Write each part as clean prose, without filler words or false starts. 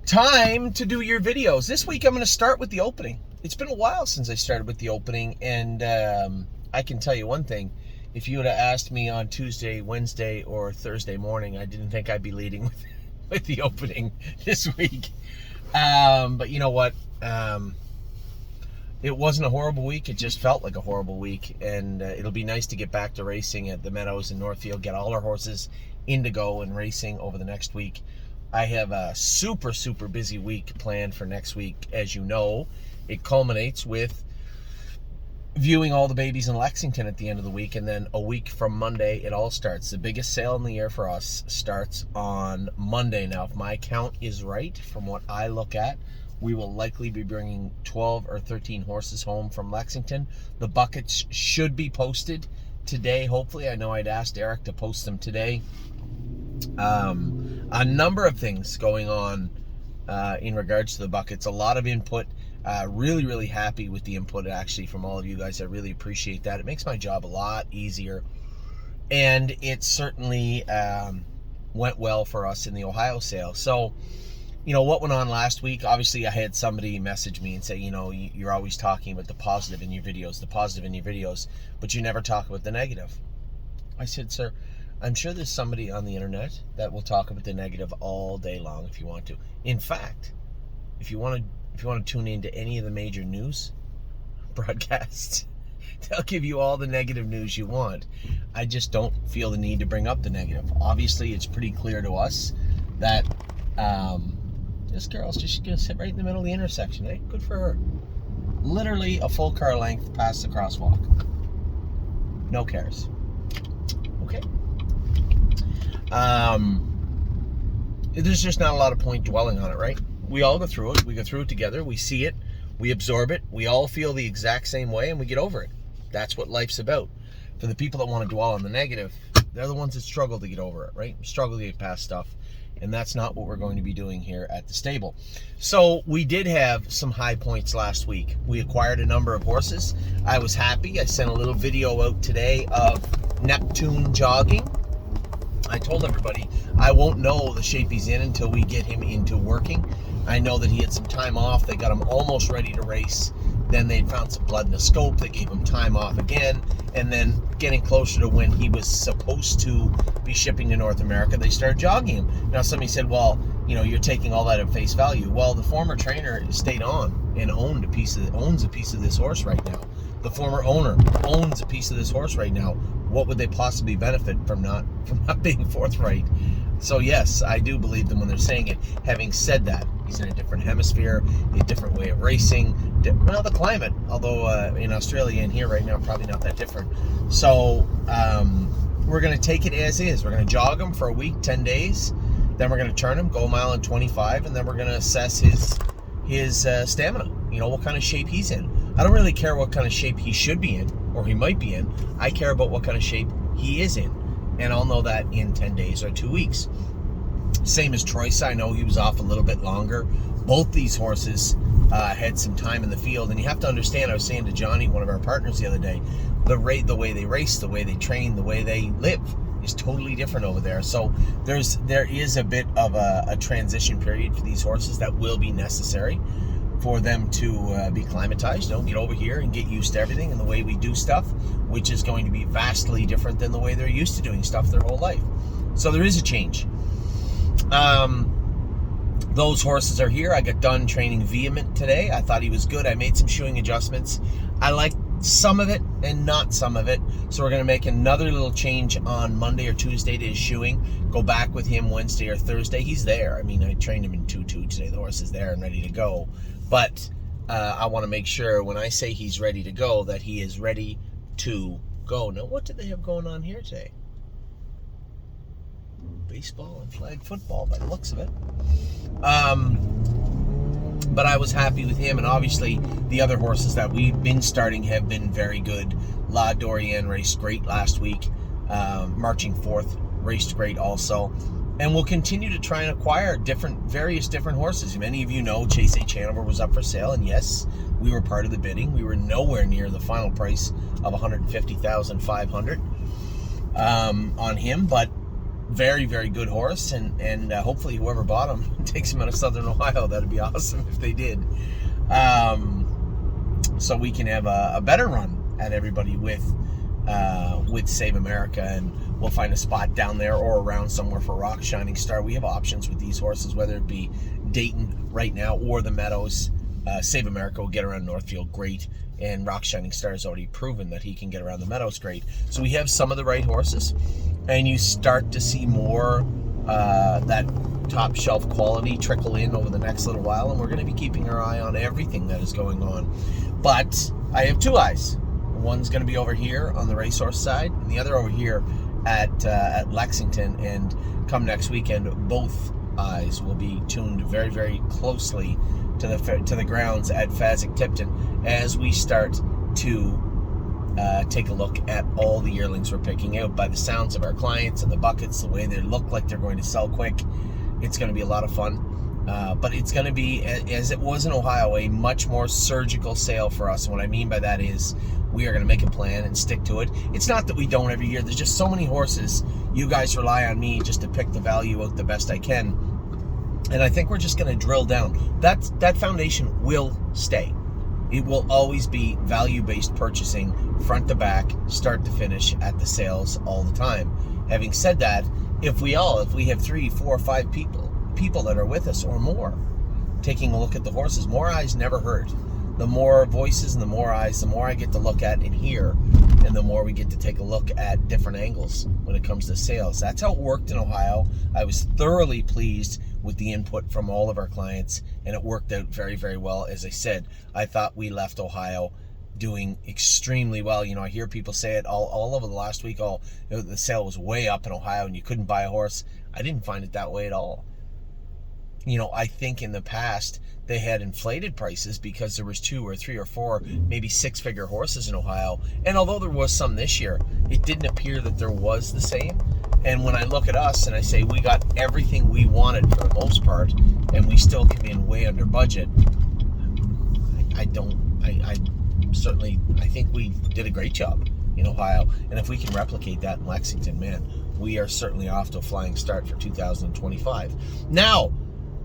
Time to do your videos. This week I'm going to start with the opening. It's been a while since I started with the opening, and I can tell you one thing. If you would have asked me on Tuesday, Wednesday, or Thursday morning, I didn't think I'd be leading with the opening this week. But you know what? It wasn't a horrible week. It just felt like a horrible week, and it'll be nice to get back to racing at the Meadows in Northfield, get all our horses indigo and racing over the next week. I have a super busy week planned for next week. As you know, it culminates with viewing all the babies in Lexington at the end of the week, and then a week from Monday it all starts. The biggest sale in the year for us starts on Monday. Now, if my count is right, from what I look at, we will likely be bringing 12 or 13 horses home from Lexington. The buckets should be posted today, hopefully. I know I'd asked Eric to post them today. A number of things going on in regards to the buckets. A lot of input. Really happy with the input, actually, from all of you guys. I really appreciate that. It makes my job a lot easier. And it certainly went well for us in the Ohio sale. So, you know, what went on last week? Obviously, I had somebody message me and say, you know, you're always talking about the positive in your videos, but you never talk about the negative. I said, sir, I'm sure there's somebody on the internet that will talk about the negative all day long if you want to. In fact, if you want to tune into any of the major news broadcasts, they'll give you all the negative news you want. I just don't feel the need to bring up the negative. Obviously, it's pretty clear to us that this girl's just going to sit right in the middle of the intersection. Eh? Good for her. Literally a full car length past the crosswalk. No cares. Okay. There's just not a lot of point dwelling on it, right? We all go through it. We go through it together. We see it. We absorb it. We all feel the exact same way, and we get over it. That's what life's about. For the people that want to dwell on the negative, they're the ones that struggle to get over it, right? Struggle to get past stuff. And that's not what we're going to be doing here at the stable. So we did have some high points last week. We acquired a number of horses. I was happy. I sent a little video out today of Neptune jogging. I told everybody I won't know the shape he's in until we get him into working. I know that he had some time off. They got him almost ready to race. Then they found some blood in the scope. They gave him time off again. And then getting closer to when he was supposed to be shipping to North America, they started jogging him. Now somebody said, well, you know, you're taking all that at face value. Well, the former trainer stayed on and owns a piece of this horse right now. The former owner owns a piece of this horse right now. What would they possibly benefit from not being forthright? So yes, I do believe them when they're saying it. Having said that, he's in a different hemisphere, a different way of racing. Well, the climate, although in Australia and here right now, probably not that different. So we're going to take it as is. We're going to jog him for a week, 10 days. Then we're going to turn him, go a mile and 25, and then we're going to assess his stamina. You know, what kind of shape he's in. I don't really care what kind of shape he should be in, or he might be in. I care about what kind of shape he is in. And I'll know that in 10 days or 2 weeks. Same as Troyce. I know he was off a little bit longer. Both these horses had some time in the field. And you have to understand, I was saying to Johnny, one of our partners the other day, the way they race, the way they train, the way they live is totally different over there. So there is a bit of a transition period for these horses that will be necessary for them to be climatized, get over here and get used to everything and the way we do stuff, which is going to be vastly different than the way they're used to doing stuff their whole life. So there is a change. Those horses are here. I got done training Vehement today. I thought he was good. I made some shoeing adjustments. I liked some of it and not some of it. So we're going to make another little change on Monday or Tuesday to his shoeing. Go back with him Wednesday or Thursday. He's there. I mean, I trained him in 2-2 today. The horse is there and ready to go. But I want to make sure when I say he's ready to go, that he is ready to go. Now, what did they have going on here today? Baseball and flag football by the looks of it. But I was happy with him, and obviously the other horses that we've been starting have been very good. La Dorienne raced great last week. Marching Fourth raced great also. And we'll continue to try and acquire various different horses. Many of you know Chase H. Hanover was up for sale, and yes, we were part of the bidding. We were nowhere near the final price of $150,500 on him, but very, very good horse, and hopefully whoever bought him takes him out of Southern Ohio. That'd be awesome if they did. So we can have a better run at everybody with Save America, and we'll find a spot down there or around somewhere for Rock Shining Star. We have options with these horses, whether it be Dayton right now or the Meadows. Save America will get around Northfield great, and Rock Shining Star has already proven that he can get around the Meadows great. So we have some of the right horses, and you start to see more that top shelf quality trickle in over the next little while, and we're going to be keeping our eye on everything that is going on. But I have two eyes. One's going to be over here on the racehorse side, and the other over here at Lexington. And come next weekend, both eyes will be tuned very, very closely to the grounds at Fasig-Tipton as we start to take a look at all the yearlings we're picking out. By the sounds of our clients and the buckets, the way they look like they're going to sell quick, it's going to be a lot of fun. But it's going to be, as it was in Ohio, a much more surgical sale for us. And what I mean by that is we are going to make a plan and stick to it. It's not that we don't every year. There's just so many horses. You guys rely on me just to pick the value out the best I can. And I think we're just going to drill down. That foundation will stay. It will always be value-based purchasing, front to back, start to finish at the sales all the time. Having said that, if we have 3, 4, 5 people that are with us or more taking a look at the horses, more eyes never hurt. The more voices and the more eyes, the more I get to look at and hear, and the more we get to take a look at different angles when it comes to sales. That's how it worked in Ohio. I was thoroughly pleased with the input from all of our clients, and it worked out very, very well. As I said, I thought we left Ohio doing extremely well. You know, I hear people say it all over the last week. The sale was way up in Ohio and you couldn't buy a horse. I didn't find it that way at all. You know, I think in the past they had inflated prices because there was 2 or 3 or 4, maybe 6-figure horses in Ohio. And although there was some this year, it didn't appear that there was the same. And when I look at us and I say we got everything we wanted for the most part, and we still came in way under budget, I think we did a great job in Ohio. And if we can replicate that in Lexington, man, we are certainly off to a flying start for 2025. Now,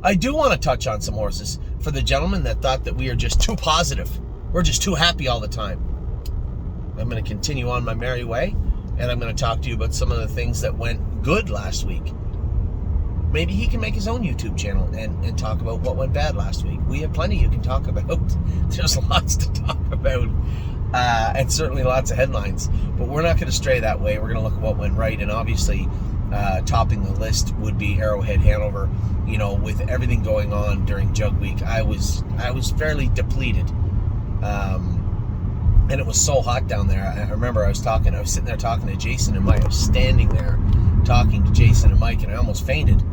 I do want to touch on some horses for the gentleman that thought that we are just too positive. We're just too happy all the time. I'm going to continue on my merry way, and I'm going to talk to you about some of the things that went good last week. Maybe he can make his own YouTube channel and talk about what went bad last week. We have plenty you can talk about. There's lots to talk about, and certainly lots of headlines. But we're not going to stray that way. We're going to look at what went right, and obviously topping the list would be Arrowhead Hanover. You know, with everything going on during Jug Week, I was fairly depleted, and it was so hot down there. I remember I was sitting there talking to Jason and Mike. I was standing there talking to Jason and Mike, and I almost fainted.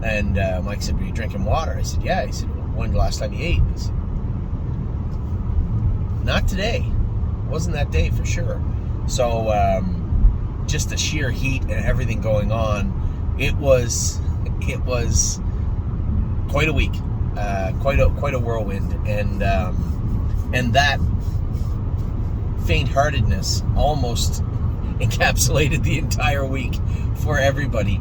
And Mike said, "Were you drinking water?" I said, "Yeah." He said, "When the last time you ate?" I said, "Not today. It wasn't that day for sure." So just the sheer heat and everything going on, it was quite a week, quite a whirlwind, and that faint-heartedness almost encapsulated the entire week for everybody,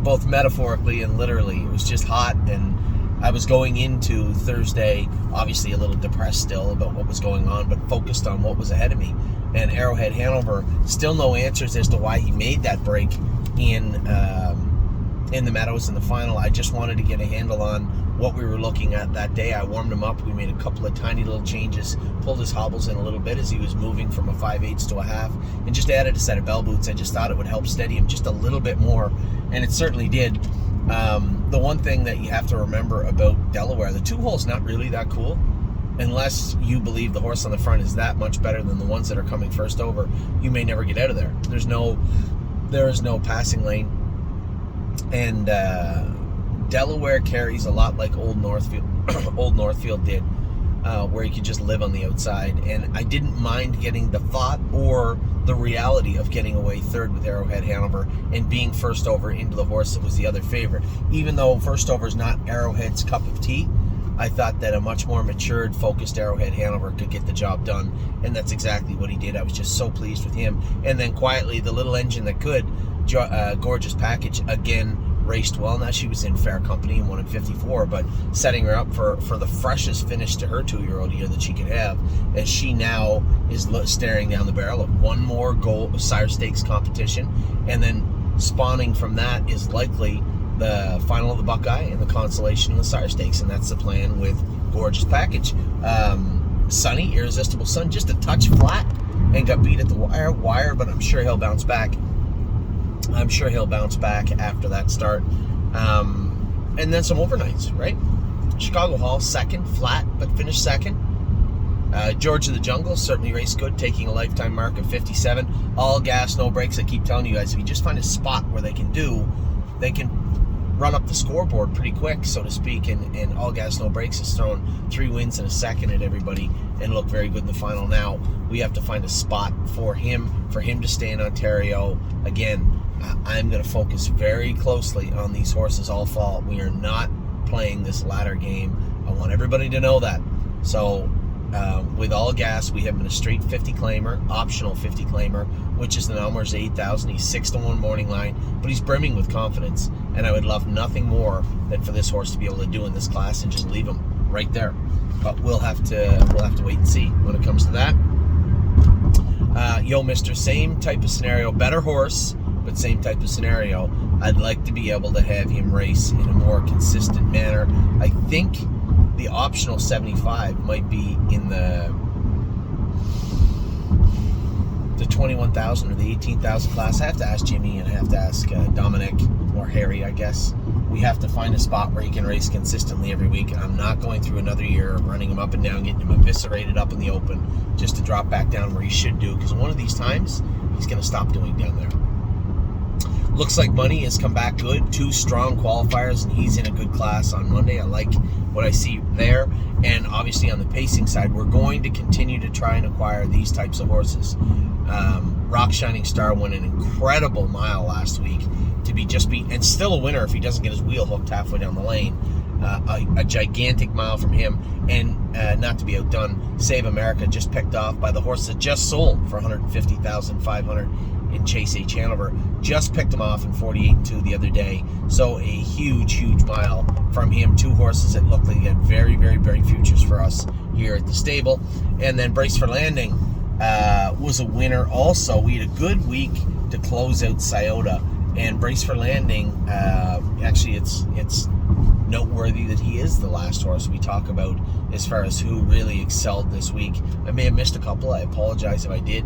both metaphorically and literally. It was just hot, and I was going into Thursday obviously a little depressed still about what was going on, but focused on what was ahead of me. And Arrowhead Hanover, still no answers as to why he made that break in the Meadows in the final. I just wanted to get a handle on what we were looking at that day. I warmed him up. We made a couple of tiny little changes, pulled his hobbles in a little bit as he was moving from a 5/8 to a half, and just added a set of bell boots. I just thought it would help steady him just a little bit more, and it certainly did. The one thing that you have to remember about Delaware, the 2-hole's not really that cool unless you believe the horse on the front is that much better than the ones that are coming first over. You may never get out of there. There is no passing lane. And Delaware carries a lot like Old Northfield did, where you could just live on the outside. And I didn't mind getting the thought or the reality of getting away third with Arrowhead Hanover and being first over into the horse that was the other favorite. Even though first over is not Arrowhead's cup of tea, I thought that a much more matured, focused Arrowhead Hanover could get the job done, and that's exactly what he did. I was just so pleased with him. And then quietly, the little engine that could, Gorgeous Package, again, raced well. Now she was in fair company and won in 54, but setting her up for the freshest finish to her 2-year-old year that she could have, as she now is staring down the barrel of one more Sire Stakes competition, and then spawning from that is likely the final of the Buckeye and the consolation of the Sire Stakes, and that's the plan with Gorgeous Package. Sunny, Irresistible Sun, just a touch flat and got beat at the wire, but I'm sure he'll bounce back. After that start. And then some overnights, right? Chicago Hall, second, flat, but finished second. George of the Jungle certainly raced good, taking a lifetime mark of 57. All gas, no brakes. I keep telling you guys, if you just find a spot where they can run up the scoreboard pretty quick, so to speak, and all gas, no brakes has thrown 3 wins in a second at everybody and looked very good in the final. Now we have to find a spot for him to stay in Ontario. Again, I'm going to focus very closely on these horses all fall. We are not playing this ladder game. I want everybody to know that. So with all gas, we have him in a straight 50 claimer, optional 50 claimer, which is the numbers 8,000. He's 6-1 morning line, but he's brimming with confidence, and I would love nothing more than for this horse to be able to do in this class and just leave him right there. But we'll have to wait and see when it comes to that. Yo, Mister, same type of scenario, better horse, but same type of scenario. I'd like to be able to have him race in a more consistent manner. I think the optional 75 might be in the 21,000 or the 18,000 class. I have to ask Jimmy and I have to ask Dominic or Harry, I guess. We have to find a spot where he can race consistently every week. I'm not going through another year of running him up and down, getting him eviscerated up in the open just to drop back down where he should do, because one of these times he's going to stop doing down there. Looks like Money has come back good. 2 strong qualifiers, and he's in a good class on Monday. I like what I see there. And obviously on the pacing side, we're going to continue to try and acquire these types of horses. Rock Shining Star won an incredible mile last week to be and still a winner if he doesn't get his wheel hooked halfway down the lane. A gigantic mile from him. And not to be outdone, Save America just picked off by the horse that just sold for $150,500 in Chase H. Hanover. Just picked him off in 48-2 the other day. So a huge mile from him. 2 horses that look like they had very, very bright futures for us here at the stable. And then Brace for Landing was a winner also. We had a good week to close out Scioto. And Brace for Landing, actually it's noteworthy that he is the last horse we talk about as far as who really excelled this week. I may have missed a couple. I apologize if I did.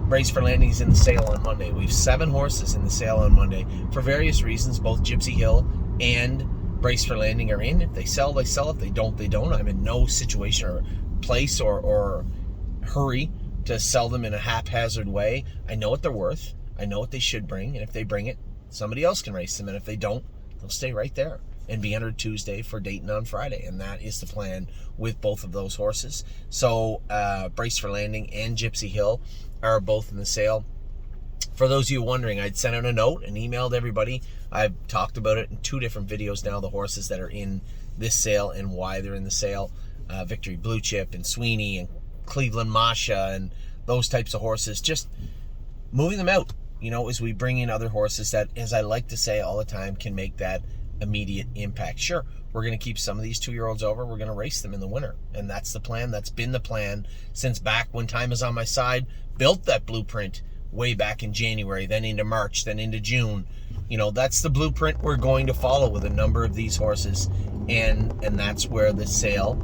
Brace for Landing is in the sale on Monday. We have 7 horses in the sale on Monday for various reasons. Both Gypsy Hill and Brace for Landing are in. If they sell, they sell. If they don't, they don't. I'm in no situation or place or hurry to sell them in a haphazard way. I know what they're worth. I know what they should bring. And if they bring it, somebody else can race them. And if they don't, they'll stay right there and be entered Tuesday for Dayton on Friday. And that is the plan with both of those horses. So Brace for Landing and Gypsy Hill are both in the sale. For those of you wondering, I'd sent out a note and emailed everybody. I've talked about it in 2 different videos now, the horses that are in this sale and why they're in the sale. Victory Blue Chip and Sweeney and Cleveland Masha and those types of horses. Just moving them out, as we bring in other horses that, as I like to say all the time, can make that immediate impact. Sure, we're going to keep some of these 2-year-olds over. We're going to race them in the winter. And that's the plan. That's been the plan since back when Time Is On My Side built that blueprint way back in January, then into March, then into June. That's the blueprint we're going to follow with a number of these horses. And that's where the sale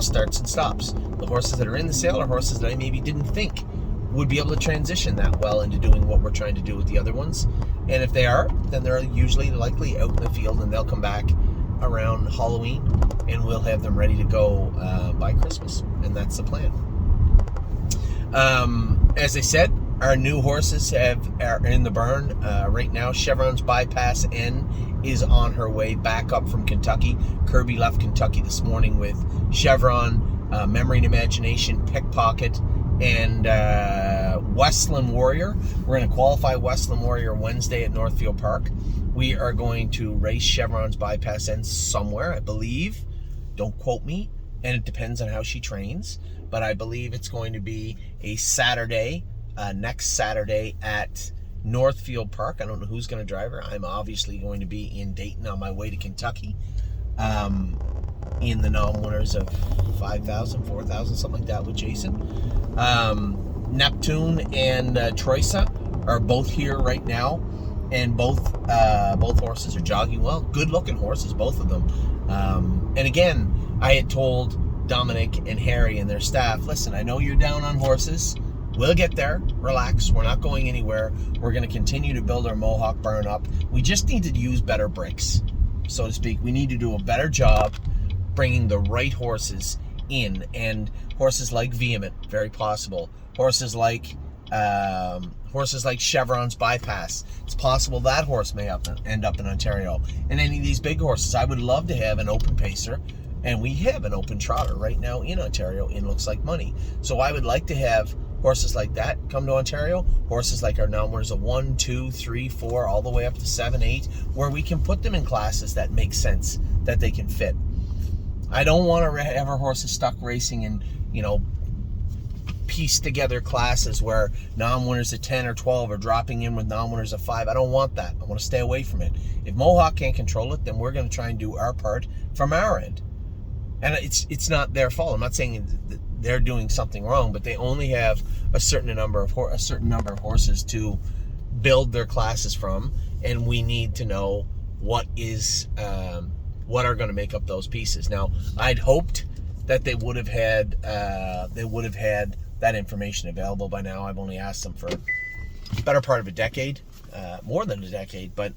starts and stops. The horses that are in the sale are horses that I maybe didn't think would be able to transition that well into doing what we're trying to do with the other ones. And if they are, then they're usually likely out in the field, and they'll come back around Halloween, and we'll have them ready to go by Christmas. And that's the plan. As I said, our new horses are in the burn right now. Chevron's Bypass N is on her way back up from Kentucky. Kirby left Kentucky this morning with Chevron, Memory and Imagination, Pickpocket, and Westland Warrior. We're going to qualify Westland Warrior Wednesday at Northfield Park. We are going to race Chevron's Bypass N somewhere, I believe. Don't quote me, and it depends on how she trains. But I believe it's going to be a Saturday, next Saturday at Northfield Park. I don't know who's going to drive her. I'm obviously going to be in Dayton on my way to Kentucky. In the non-winners of 5,000, 4,000, something like that with Jason. Neptune and Troisa are both here right now, and both horses are jogging well. Good-looking horses, both of them. And again, I had told Dominic and Harry and their staff, listen, I know you're down on horses. We'll get there. Relax. We're not going anywhere. We're going to continue to build our Mohawk barn up. We just need to use better bricks, so to speak. We need to do a better job bringing the right horses in, and horses like Vehement, very possible. Horses like Chevron's Bypass. It's possible that horse may end up in Ontario. And any of these big horses, I would love to have an open pacer, and we have an open trotter right now in Ontario in Looks Like Money. So I would like to have horses like that come to Ontario. Horses like our numbers of 1, 2, 3, 4, all the way up to 7, 8, where we can put them in classes that make sense, that they can fit. I don't want to have our horses stuck racing in, pieced together classes where non-winners of 10 or 12 are dropping in with non-winners of 5. I don't want that. I want to stay away from it. If Mohawk can't control it, then we're going to try and do our part from our end. And it's not their fault. I'm not saying that they're doing something wrong, but they only have a certain number of horses to build their classes from, and we need to know what are going to make up those pieces. Now, I'd hoped that they would have had that information available by now. I've only asked them for the better part of a decade, more than a decade, but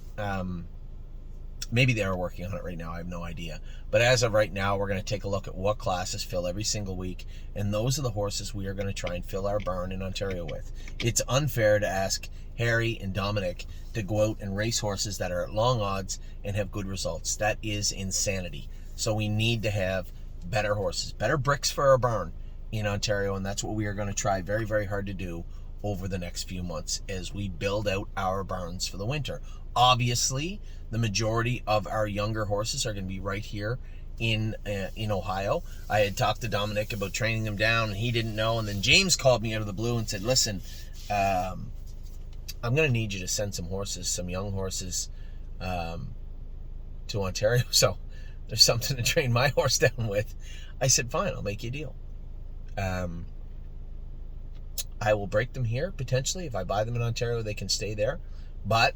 maybe they are working on it right now. I have no idea. But as of right now, we're going to take a look at what classes fill every single week, and those are the horses we are going to try and fill our barn in Ontario with. It's unfair to ask Harry and Dominic to go out and race horses that are at long odds and have good results. That is insanity. So we need to have better horses, better bricks for our barn in Ontario, and that's what we are going to try very, very hard to do over the next few months as we build out our barns for the winter. Obviously, the majority of our younger horses are going to be right here in Ohio. I had talked to Dominic about training them down, and he didn't know. And then James called me out of the blue and said, listen, I'm going to need you to send some horses, some young horses, to Ontario. So there's something to train my horse down with. I said, fine, I'll make you a deal. I will break them here, potentially. If I buy them in Ontario, they can stay there. But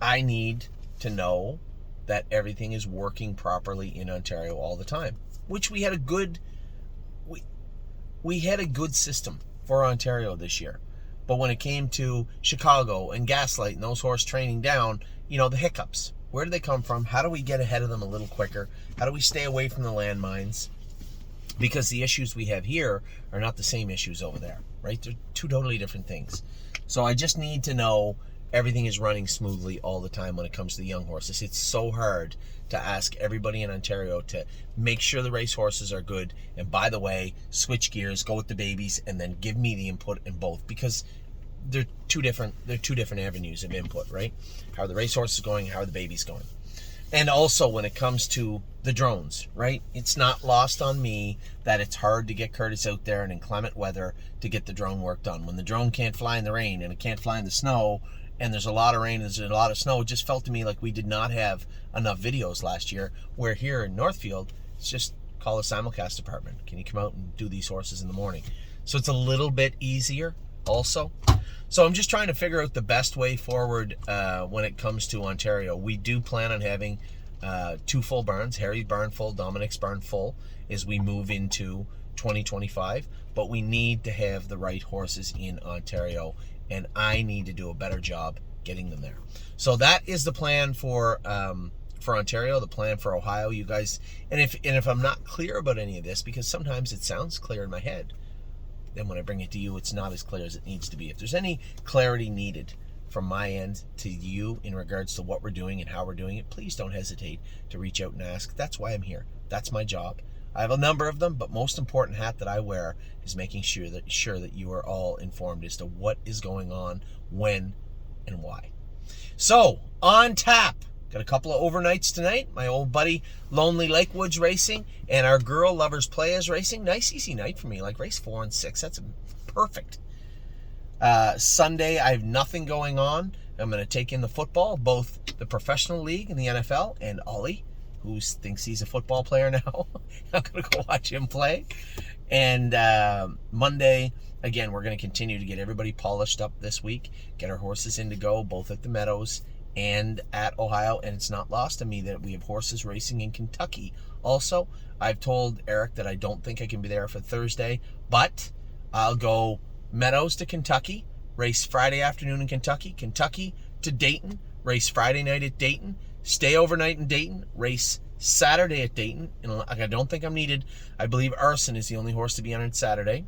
I need to know that everything is working properly in Ontario all the time, which we had a good system for Ontario this year. But when it came to Chicago and Gaslight and those horse training down, the hiccups, where do they come from? How do we get ahead of them a little quicker? How do we stay away from the landmines? Because the issues we have here are not the same issues over there, right? They're two totally different things. So I just need to know everything is running smoothly all the time when it comes to the young horses. It's so hard to ask everybody in Ontario to make sure the race horses are good, and by the way, switch gears, go with the babies, and then give me the input in both, because they're two different avenues of input, right? How are the race horses going? How are the babies going? And also when it comes to the drones, right? It's not lost on me that it's hard to get Curtis out there in inclement weather to get the drone work done. When the drone can't fly in the rain and it can't fly in the snow, and there's a lot of rain and there's a lot of snow, it just felt to me like we did not have enough videos last year, where here in Northfield, it's just call the simulcast department. Can you come out and do these horses in the morning? So it's a little bit easier also. So I'm just trying to figure out the best way forward when it comes to Ontario. We do plan on having 2 full barns, Harry's barn full, Dominic's barn full, as we move into 2025. But we need to have the right horses in Ontario, and I need to do a better job getting them there. So that is the plan for Ontario, the plan for Ohio, you guys. And if I'm not clear about any of this, because sometimes it sounds clear in my head, then when I bring it to you, it's not as clear as it needs to be. If there's any clarity needed from my end to you in regards to what we're doing and how we're doing it, please don't hesitate to reach out and ask. That's why I'm here. That's my job. I have a number of them, but most important hat that I wear is making sure that you are all informed as to what is going on, when, and why. So, on tap. Got a couple of overnights tonight. My old buddy Lonely Lakewoods racing, and our girl Lovers Players racing. Nice easy night for me, like race 4 and 6. That's perfect. Sunday, I have nothing going on. I'm going to take in the football, both the professional league and the NFL, and Ollie, who thinks he's a football player now. I'm going to go watch him play. And Monday, again, we're going to continue to get everybody polished up this week, get our horses in to go, both at the Meadows and at Ohio. And it's not lost to me that we have horses racing in Kentucky also. I've told Eric that I don't think I can be there for Thursday, but I'll go Meadows to Kentucky, race Friday afternoon in Kentucky, Kentucky to Dayton, race Friday night at Dayton, stay overnight in Dayton, race Saturday at Dayton. And I don't think I'm needed. I believe Arson is the only horse to be entered Saturday.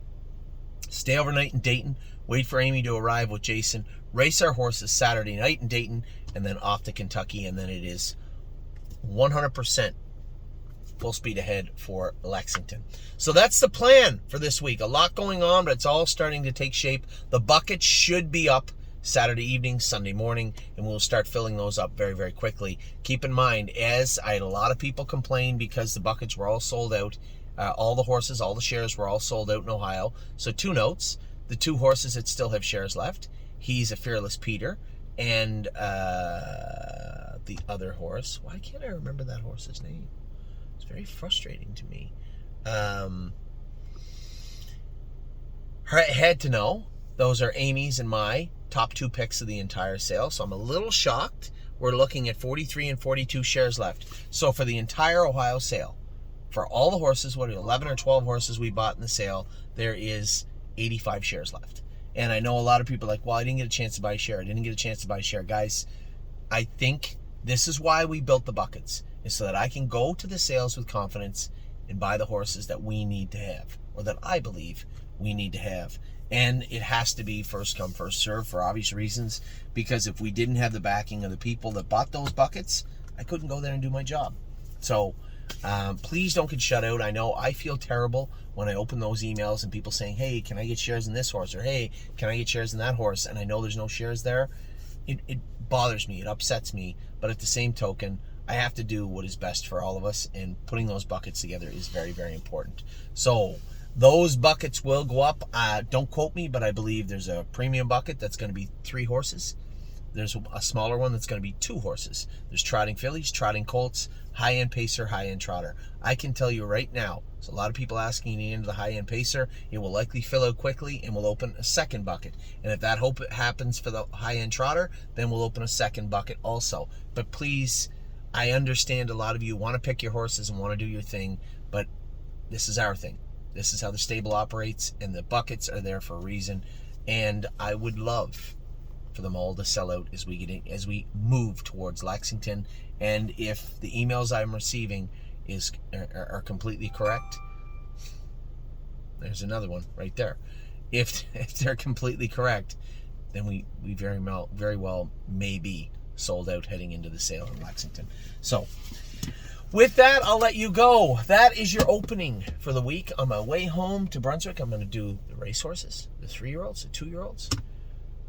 Stay overnight in Dayton, wait for Amy to arrive with Jason, race our horses Saturday night in Dayton, and then off to Kentucky. And then it is 100% full speed ahead for Lexington. So that's the plan for this week. A lot going on, but it's all starting to take shape. The buckets should be up Saturday evening, Sunday morning, and we'll start filling those up very, very quickly. Keep in mind, as I had a lot of people complain because the buckets were all sold out, all the horses, all the shares were all sold out in Ohio. So 2 notes, the 2 horses that still have shares left, he's a Fearless Peter, and the other horse, why can't I remember that horse's name? It's very frustrating to me. Had to know. Those are Amy's and my top 2 picks of the entire sale. So I'm a little shocked. We're looking at 43 and 42 shares left. So for the entire Ohio sale, for all the horses, 11 or 12 horses we bought in the sale, there is 85 shares left. And I know a lot of people are like, well, I didn't get a chance to buy a share. I didn't get a chance to buy a share. Guys, I think this is why we built the buckets, is so that I can go to the sales with confidence and buy the horses that we need to have, or that I believe we need to have. And it has to be first come, first serve for obvious reasons, because if we didn't have the backing of the people that bought those buckets, I couldn't go there and do my job. So please don't get shut out. I know I feel terrible when I open those emails and people saying, hey, can I get shares in this horse? Or hey, can I get shares in that horse? And I know there's no shares there. It bothers me. It upsets me. But at the same token, I have to do what is best for all of us, and putting those buckets together is very, very important. So those buckets will go up. Don't quote me, but I believe there's a premium bucket that's going to be 3 horses. There's a smaller one that's going to be 2 horses. There's trotting fillies, trotting colts, high-end pacer, high-end trotter. I can tell you right now, there's a lot of people asking me into the high-end pacer. It will likely fill out quickly, and we'll open a second bucket. And if that happens for the high-end trotter, then we'll open a second bucket also. But please, I understand a lot of you want to pick your horses and want to do your thing, but this is our thing. This is how the stable operates, and the buckets are there for a reason. And I would love for them all to sell out as we move towards Lexington. And if the emails I'm receiving are completely correct, there's another one right there. If they're completely correct, then we very well may be sold out heading into the sale in Lexington. So with that, I'll let you go. That is your opening for the week. On my way home to Brunswick, I'm going to do the racehorses, the 3-year-olds, the 2-year-olds.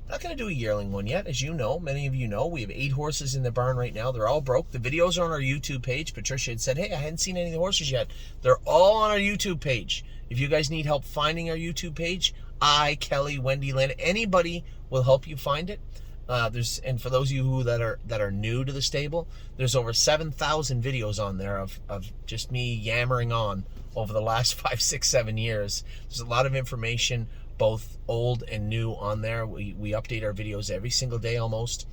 Not going to do a yearling one yet. As you know, many of you know, we have 8 horses in the barn right now. They're all broke. The videos are on our YouTube page. Patricia had said, hey, I hadn't seen any of the horses yet. They're all on our YouTube page. If you guys need help finding our YouTube page, Kelly, Wendy, Lynn, anybody will help you find it. And for those of you that are new to the stable, there's over 7,000 videos on there of just me yammering on over the last 5, 6, 7 years. There's a lot of information, both old and new, on there. We update our videos every single day almost,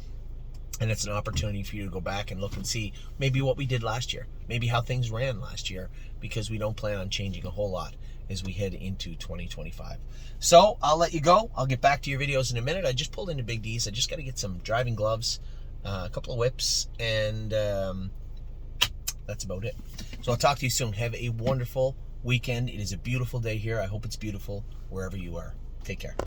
and it's an opportunity for you to go back and look and see maybe what we did last year, maybe how things ran last year, because we don't plan on changing a whole lot as we head into 2025. So I'll let you go. I'll get back to your videos in a minute. I just pulled into Big D's. I just got to get some driving gloves, a couple of whips, and that's about it. So I'll talk to you soon. Have a wonderful weekend. It is a beautiful day here. I hope it's beautiful wherever you are. Take care.